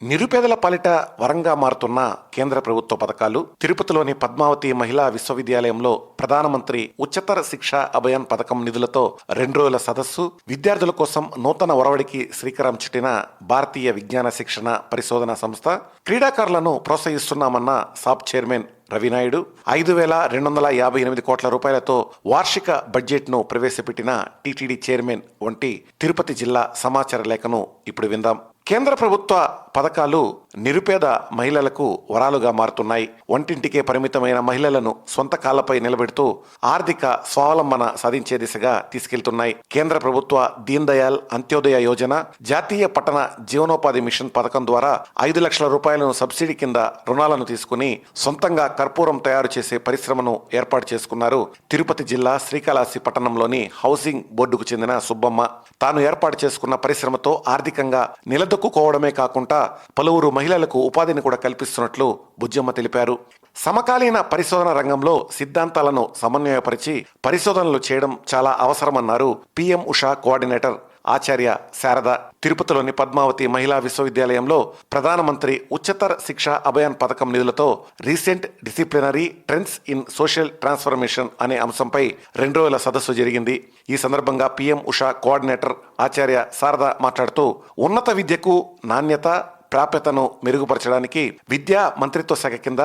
నిరుపేదల పాలిట వరంగా మారుతున్న కేంద్ర ప్రభుత్వ పథకాలు. తిరుపతిలోని పద్మావతి మహిళా విశ్వవిద్యాలయంలో ప్రధానమంత్రి ఉच्चतर శిక్షా అభియాన్ పథకం నిధులతో 2 రోజుల సదస్సు. విద్యార్థుల కోసం నూతన ఒరవడికి శ్రీకారం చుట్టిన భారతీయ విజ్ఞాన శిక్షణ పరిశోధన సంస్థ. క్రీడాకారులను ప్రోత్సహిస్తున్నామన్న సాప్ చైర్మన్ రవినాయుడు. 5,258 కోట్ల రూపాయలతో వార్షిక బడ్జెట్ను ప్రవేశపెట్టిన టీటీడీ చైర్మన్ వంటి తిరుపతి జిల్లా సమాచార లేఖను ఇప్పుడు విందాం. కేంద్ర ప్రభుత్వ పథకాలు నిరుపేద మహిళలకు వరాలుగా మారుతున్నాయి. వంటింటికే పరిమితమైన మహిళలను సొంత కాళ్లపై నిలబెడుతూ ఆర్థిక స్వావలంబన సాధించే దిశగా తీసుకెళ్తున్నాయి. కేంద్ర ప్రభుత్వ దీన్ దయాల్ అంత్యోదయ యోజన, జాతీయ పట్టణ జీవనోపాధి మిషన్ పథకం ద్వారా 5 లక్షల రూపాయలను సబ్సిడీ కింద రుణాలను తీసుకుని సొంతంగా కర్పూరం తయారు చేసే పరిశ్రమను ఏర్పాటు చేసుకున్నారు. తిరుపతి జిల్లా శ్రీకాళహస్తి పట్టణంలోని హౌసింగ్ బోర్డుకు చెందిన సుబ్బమ్మ తాను ఏర్పాటు చేసుకున్న పరిశ్రమతో ఆర్థికంగా నిలదొక్కుకోవడమే కాకుండా పలువురు మహిళలకు ఉపాధిని కూడా కల్పిస్తున్నట్లు బుజ్జమ్మ తెలిపారు. సమకాలీన పరిశోధన రంగంలో సిద్ధాంతాలను సమన్వయపరిచి పరిశోధనలు చేయడం చాలా అవసరమన్నారు పిఎం ఉషా కోఆర్డినేటర్ ఆచార్య శారద. తిరుపతిలోని పద్మావతి మహిళా విశ్వవిద్యాలయంలో ప్రధానమంత్రి ఉच्चतर శిక్షా అభియాన్ పథకం నిధులతో recent disciplinary trends in social transformation అనే అంశంపై 2 రోజుల సదస్సు జరిగింది. ఈ సందర్భంగా పిఎం ఉషా కోఆర్డినేటర్ ఆచార్య శారద మాట్లాడుతూ ఉన్నత విద్యకు నాణ్యత ప్రాప్యతను మెరుగుపరచడానికి విద్యా మంత్రిత్వ శాఖ కింద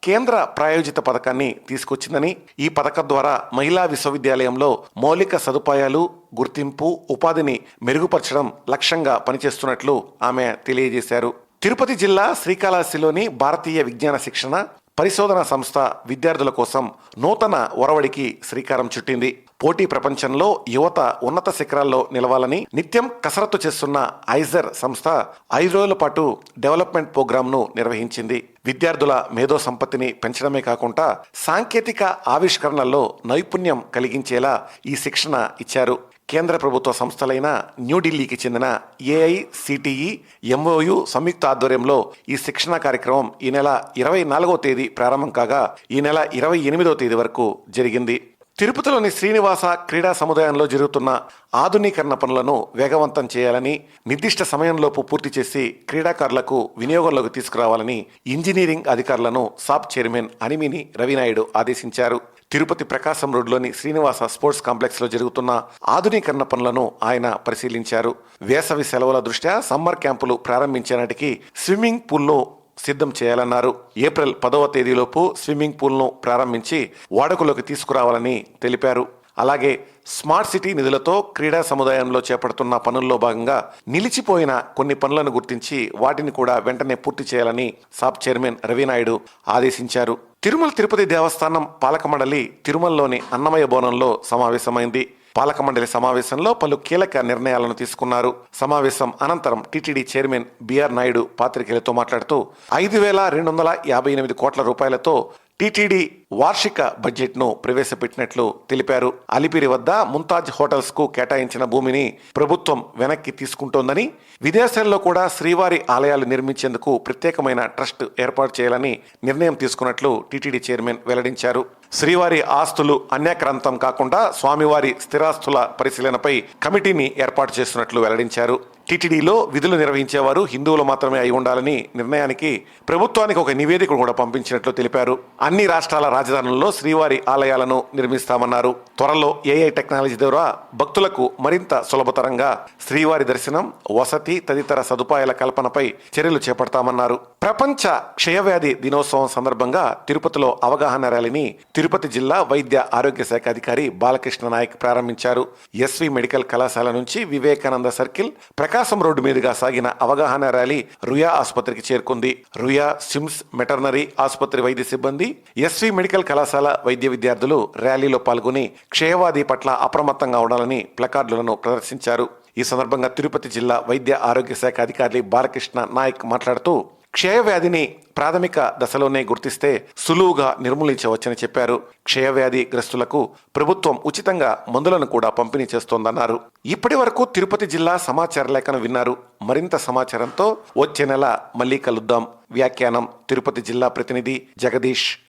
కేంద్ర ప్రాయోజిత పథకాన్ని తీసుకొచ్చిందని, ఈ పథకం ద్వారా మహిళా విశ్వవిద్యాలయంలో మౌలిక సదుపాయాలు, గుర్తింపు, ఉపాధిని మెరుగుపరచడం లక్ష్యంగా పనిచేస్తున్నట్లు ఆమె తెలియజేశారు. తిరుపతి జిల్లా శ్రీకాళహస్తిలోని భారతీయ విజ్ఞాన శిక్షణ పరిశోధన సంస్థ విద్యార్థుల కోసం నూతన ఒరవడికి శ్రీకారం చుట్టింది. పోటీ ప్రపంచంలో యువత ఉన్నత శిఖరాల్లో నిలవాలని నిత్యం కసరత్తు చేస్తున్న ఐజర్ సంస్థ 5 రోజుల పాటు డెవలప్మెంట్ ప్రోగ్రాంను నిర్వహించింది. విద్యార్థుల మేధో సంపత్తిని పెంచడమే కాకుండా సాంకేతిక ఆవిష్కరణల్లో నైపుణ్యం కలిగించేలా ఈ శిక్షణ ఇచ్చారు. కేంద్ర ప్రభుత్వ సంస్థలైన న్యూఢిల్లీకి చెందిన ఏఐసిటిఈ, ఎంఓయు సంయుక్త ఆధ్వర్యంలో ఈ శిక్షణ కార్యక్రమం ఈ నెల 24వ తేదీ ప్రారంభం కాగా ఈ నెల 28వ తేదీ వరకు జరిగింది. తిరుపతిలోని శ్రీనివాస క్రీడా సముదాయంలో జరుగుతున్న ఆధునీకరణ పనులను వేగవంతం చేయాలని, నిర్దిష్ట సమయంలోపు పూర్తి చేసి క్రీడాకారులకు వినియోగంలోకి తీసుకురావాలని ఇంజనీరింగ్ అధికారులను సాప్ చైర్మన్ అనిమిని రవినాయుడు ఆదేశించారు. తిరుపతి ప్రకాశం రోడ్లోని శ్రీనివాస స్పోర్ట్స్ కాంప్లెక్స్ లో జరుగుతున్న ఆధునీకరణ పనులను ఆయన పరిశీలించారు. వేసవి సెలవుల దృష్ట్యా సమ్మర్ క్యాంపులు ప్రారంభించే నాటికి స్విమ్మింగ్ పూల్ను సిద్ధం చేయాలన్నారు. ఏప్రిల్ 10వ తేదీలోపు స్విమ్మింగ్ పూల్ను ప్రారంభించి వాడుకలోకి తీసుకురావాలని తెలిపారు. అలాగే స్మార్ట్ సిటీ నిధులతో క్రీడా సముదాయంలో చేపడుతున్న పనుల్లో భాగంగా నిలిచిపోయిన కొన్ని పనులను గుర్తించి వాటిని కూడా వెంటనే పూర్తి చేయాలని సాప్ చైర్మన్ రవినాయుడు ఆదేశించారు. తిరుమల తిరుపతి దేవస్థానం పాలక మండలి తిరుమలలోని అన్నమయ్య భవనంలో సమావేశమైంది. పాలక మండలి సమావేశంలో పలు కీలక నిర్ణయాలను తీసుకున్నారు. సమావేశం అనంతరం టీటీడీ చైర్మన్ బిఆర్ నాయుడు పాత్రికేయులతో మాట్లాడుతూ 5,258 కోట్ల రూపాయలతో టీటీడీ వార్షిక బడ్జెట్ను ప్రవేశపెట్టినట్లు తెలిపారు. అలిపిరి వద్ద ముంతాజ్ హోటల్స్ కు కేటాయించిన భూమిని ప్రభుత్వం వెనక్కి తీసుకుంటోందని, విదేశాల్లో కూడా శ్రీవారి ఆలయాలు నిర్మించేందుకు ప్రత్యేకమైన ట్రస్ట్ ఏర్పాటు చేయాలని నిర్ణయం తీసుకున్నట్లు టీటీడీ చైర్మన్ వెల్లడించారు. శ్రీవారి ఆస్తులు అన్యాక్రాంతం కాకుండా స్వామివారి స్థిరాస్తుల పరిశీలనపై కమిటీని ఏర్పాటు చేస్తున్నట్లు వెల్లడించారు. టీటీడీలో విధులు నిర్వహించేవారు హిందువులు మాత్రమే అయి ఉండాలని నిర్ణయానికి ప్రభుత్వానికి ఒక నివేదిక కూడా పంపించినట్లు తెలిపారు. అన్ని రాష్ట్రాల రాజధానుల్లో శ్రీవారి ఆలయాలను నిర్మిస్తామన్నారు. త్వరలో ఏఐ టెక్నాలజీ ద్వారా భక్తులకు మరింత సులభతరంగా శ్రీవారి దర్శనం, వసతి తదితర సదుపాయాల కల్పనపై చర్యలు చేపడతామన్నారు. ప్రపంచ క్షయవ్యాధి దినోత్సవం సందర్భంగా తిరుపతిలో అవగాహన ర్యాలీని తిరుపతి జిల్లా వైద్య ఆరోగ్య శాఖ అధికారి బాలకృష్ణ నాయక్ ప్రారంభించారు. ఎస్వి మెడికల్ కళాశాల నుంచి వివేకానంద సర్కిల్, ప్రకాశం రోడ్డు మీదుగా సాగిన అవగాహన ర్యాలీ రుయా ఆసుపత్రికి చేరుకుంది. రుయా, సిమ్స్ వెటర్నరీ ఆసుపత్రి వైద్య సిబ్బంది, ఎస్వి మెడికల్ కళాశాల వైద్య విద్యార్థులు ర్యాలీలో పాల్గొని క్షయవ్యాధి పట్ల అప్రమత్తంగా ఉండాలని ప్లకార్డులను ప్రదర్శించారు. ఈ సందర్భంగా తిరుపతి జిల్లా వైద్య ఆరోగ్య శాఖ అధికారి బాలకృష్ణ నాయక్ మాట్లాడుతూ క్షయవ్యాధిని ప్రాథమిక దశలోనే గుర్తిస్తే సులువుగా నిర్మూలించవచ్చని చెప్పారు. క్షయవ్యాధి గ్రస్తులకు ప్రభుత్వం ఉచితంగా మందులను కూడా పంపిణీ చేస్తోందన్నారు. ఇప్పటి వరకు తిరుపతి జిల్లా సమాచార లేఖను విన్నారు. మరింత సమాచారంతో వచ్చే నెల మళ్ళీ కలుద్దాం. వ్యాఖ్యానం తిరుపతి జిల్లా ప్రతినిధి జగదీష్.